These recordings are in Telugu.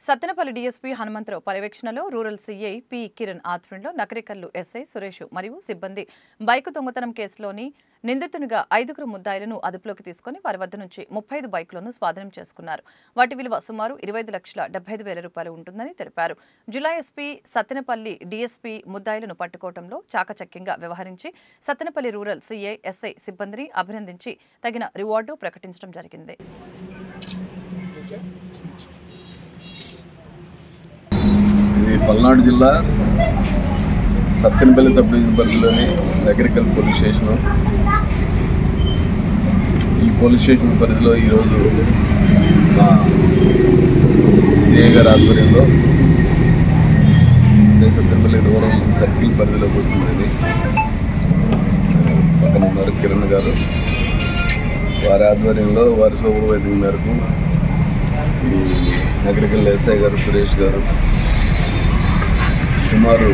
సత్తెనపల్లి డీఎస్పీ హనుమంతరావు పర్యవేక్షణలో రూరల్ సీఐ పి కిరణ్ ఆధ్వర్యంలో నకరికల్లు ఎస్ఐ సురేష్ మరియు సిబ్బంది బైకు దొంగతనం కేసులోని నిందితునిగా 5 ముద్దాయిలను అదుపులోకి తీసుకుని వారి వద్ద నుంచి 35 బైకులను స్వాధీనం చేసుకున్నారు. వాటి విలువ సుమారు 25,75,000 రూపాయలు ఉంటుందని తెలిపారు. జిల్లా ఎస్పీ సత్తెనపల్లి డీఎస్పీ ముద్దాయిలను పట్టుకోవడంలో చాకచక్యంగా వ్యవహరించి సత్తెనపల్లి రూరల్ సీఐ ఎస్ఐ సిబ్బందిని అభినందించి తగిన రివార్డు ప్రకటించడం జరిగింది. పల్నాడు జిల్లా సత్తెనపల్లి సబ్ డివిజన్ పరిధిలోని నగరికల్ పోలీస్ స్టేషన్. ఈ పోలీస్ స్టేషన్ పరిధిలో ఈరోజు మా సిఐ గారి ఆధ్వర్యంలో సత్తెనపల్లి రూరల్ సర్కిల్ పరిధిలోకి వస్తుంది. పక్కన ఉన్నారు కిరణ్ గారు. వారి ఆధ్వర్యంలో వారి సూపర్వైజింగ్ మేరకు ఈ నగరికల్ ఎస్ఐ గారు సురేష్ గారు సుమారు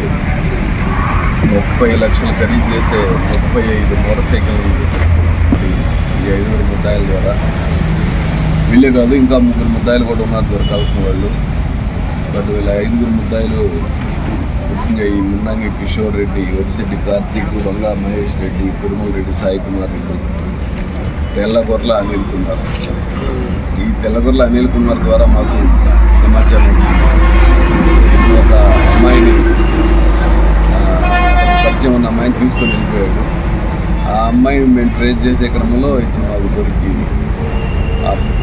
30 లక్షలు ఖరీదు చేసే 35 మోటార్ సైకిల్ ఈ 5 ముద్దాయిల ద్వారా వీళ్ళే కాదు, ఇంకా 3 ముద్దాయిలు కూడా ఉన్నారు దొరకాల్సిన వాళ్ళు. బట్ వీళ్ళ 5 ముద్దాయిలు ముఖ్యంగా ఈ మున్నంగి కిషోర్ రెడ్డి, ఒడిశెట్టి కార్తీక్, బంగా మహేష్ రెడ్డి, తిరుమల రెడ్డి, సాయి కుమార్ రెడ్డి, తెల్లగొర్ల అనిల్ కుమార్. ఈ తెల్లగొర్ల అనిల్ కుమార్ ద్వారా మాకు సమాచారం ఒక అమ్మాయిని పరిచయం ఉన్న అమ్మాయిని తీసుకొని వెళ్ళిపోయాడు. ఆ అమ్మాయిని మేము ట్రేస్ చేసే క్రమంలో ఇతను మాకు దొరికి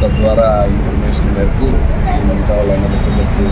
తద్వారా ఇన్ఫర్మేషన్ మేరకు మిగతా వాళ్ళందరికీ